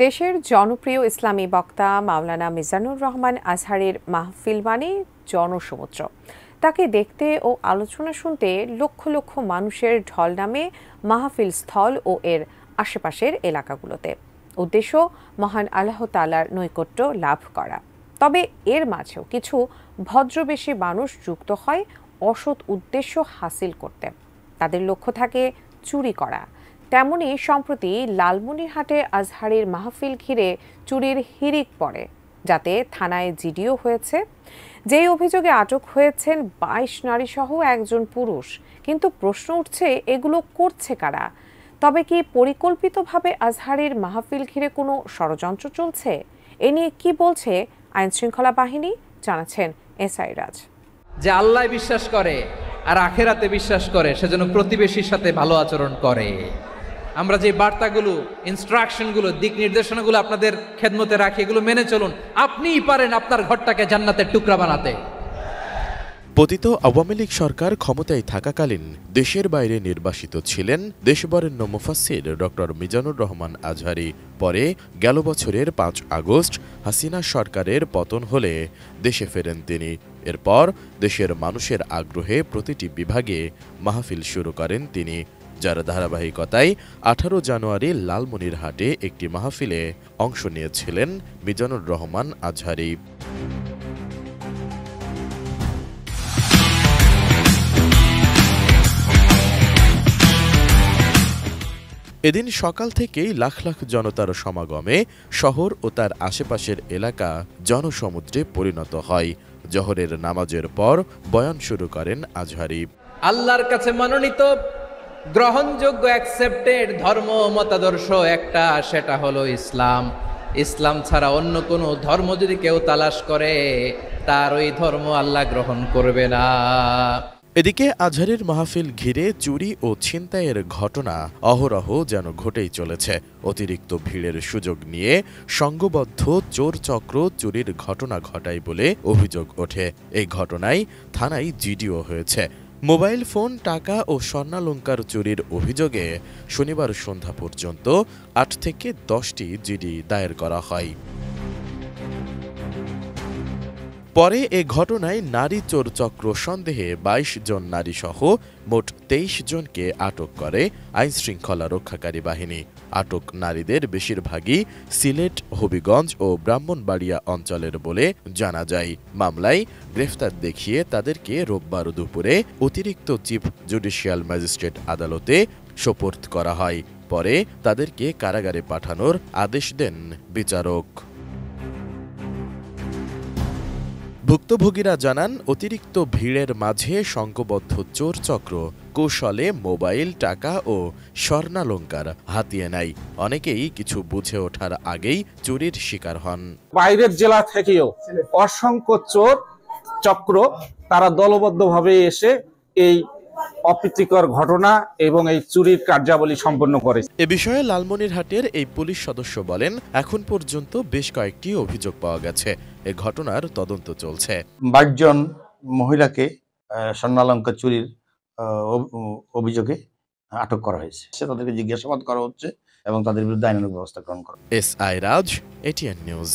দেশের জনপ্রিয় ইসলামী বক্তা মাওলানা মিজানুর রহমান আজহারের মাহফিল মানে জনসমুদ্র। তাকে দেখতে ও আলোচনা শুনতে লক্ষ লক্ষ মানুষের ঢল নামে মাহফিল স্থল ও এর আশেপাশের এলাকাগুলোতে। উদ্দেশ্য মহান আল্লাহ তাআলার নৈকট্য লাভ করা। তবে এর মাঝেও কিছু ভদ্রবেশী মানুষ যুক্ত হয় অসৎ উদ্দেশ্য হাসিল করতে। তাদের লক্ষ্য থাকে চুরি করা। তেমনি সম্প্রতি লালমনিরহাটে আজহারের মাহফিল ঘিরে চুরির হিড়িক পড়ে, যাতে থানায় জিডিও হয়েছে। যেই অভিযোগে আটক হয়েছেন ২২ নারীসহ একজন পুরুষ। কিন্তু প্রশ্ন উঠছে, এগুলো করছে কারা? তবে কি পরিকল্পিতভাবে আজহারের মাহফিল ঘিরে কোনো ষড়যন্ত্র চলছে? এ নিয়ে কি বলছে আইনশৃঙ্খলা বাহিনী, জানাচ্ছেন এসআই রাজ। যে আল্লাহ বিশ্বাস করে আর আখেরাতে বিশ্বাস করে, সেজন্য প্রতিবেশীর সাথে ভালো আচরণ করে। আমরা যে বার্তাগুলো, ইনস্ট্রাকশনগুলো, দিক নির্দেশনাগুলো আপনাদের খেদমতে রাখি, এগুলো মেনে চলুন। আপনিই পারেন আপনার ঘরটাকে জান্নাতের টুকরা বানাতে। পতিত আওয়ামী লীগ সরকার ক্ষমতায় থাকাকালীন দেশের বাইরে নির্বাসিত ছিলেন দেশবরেণ্য মুফাসসির ডক্টর মিজানুর রহমান আজহারী। পরে গেল বছরের ৫ আগস্ট হাসিনা সরকারের পতন হলে দেশে ফেরেন তিনি। এরপর দেশের মানুষের আগ্রহে প্রতিটি বিভাগে মাহফিল শুরু করেন তিনি, যার ধারাবাহিকতায় ১৮ জানুয়ারি লালমনিরহাটে একটি মাহফিলে অংশ নিয়েছিলেন মিজানুর রহমান আজহারী। এদিন সকাল থেকেই লাখ লাখ জনতার সমাগমে শহর ও তার আশেপাশের এলাকা জনসমুদ্রে পরিণত হয়। জোহরের নামাজের পর বয়ান শুরু করেন আজহারী। আল্লাহর কাছে মনোনীত, গ্রহণযোগ্য, অ্যাকসেপ্টেড ধর্ম মতাদর্শ একটা, সেটা হলো ইসলাম। ইসলাম ছাড়া অন্য কোনো ধর্ম যদি কেউ তালাশ করে, তার ওই ধর্ম আল্লাহ গ্রহণ করবে না। এদিকে আজহারের মাহফিল ঘিরে চুরি ও ছিনতাইয়ের ঘটনা অহরহ যেন ঘটেই চলেছে। অতিরিক্ত ভিড়ের সুযোগ নিয়ে সংঘবদ্ধ চোর চক্র চুরির ঘটনা ঘটায় বলে অভিযোগ ওঠে। এই ঘটনায় থানায় জিডিও হয়েছে। মোবাইল ফোন, টাকা ও স্বর্ণালংকার চুরির অভিযোগে শনিবার সন্ধ্যা পর্যন্ত ৮ থেকে ১০টি জিডি দায়ের করা হয়। পরে এ ঘটনায় নারী চোর চক্র সন্দেহে ২২ জন নারীসহ মোট ২৩ জনকে আটক করে আইনশৃঙ্খলা রক্ষাকারী বাহিনী। আটক নারীদের বেশিরভাগই সিলেট, হবিগঞ্জ ও ব্রাহ্মণবাড়িয়া অঞ্চলের বলে জানা যায়। মামলায় গ্রেফতার দেখিয়ে তাদেরকে রোববার দুপুরে অতিরিক্ত চিফ জুডিশিয়াল ম্যাজিস্ট্রেট আদালতে সোপর্দ করা হয়। পরে তাদেরকে কারাগারে পাঠানোর আদেশ দেন বিচারক। ভুক্তভোগীরা জানান, অতিরিক্ত ভিড়ের মাঝে সংঘবদ্ধ চোর চক্র কৌশলে মোবাইল, টাকা ও স্বর্ণালংকার হাতিয়ে নেয়। অনেকেই কিছু বুঝে ওঠার আগেই চুরির শিকার হন। বাইরের জেলা থেকেও অসংখ্য চোর চক্র তারা দলবদ্ধভাবে এসে এই অপ্রীতিকর ঘটনা এবং এই চুরির কার্যাবলী সম্পন্ন করে। এ বিষয়ে লালমনিরহাটের এই পুলিশ সদস্য বলেন, এখন পর্যন্ত বেশ কয়েকটি অভিযোগ পাওয়া গেছে। এ ঘটনার তদন্ত চলছে। ২২ জন মহিলাকে স্বর্ণালংকার চুরির অভিযোগে আটক করা হয়েছে। তাদেরকে জিজ্ঞাসাবাদ করা হচ্ছে এবং তাদের বিরুদ্ধে আইনানুগ ব্যবস্থা গ্রহণ করা। এসআই রাজ, এটিএন নিউজ।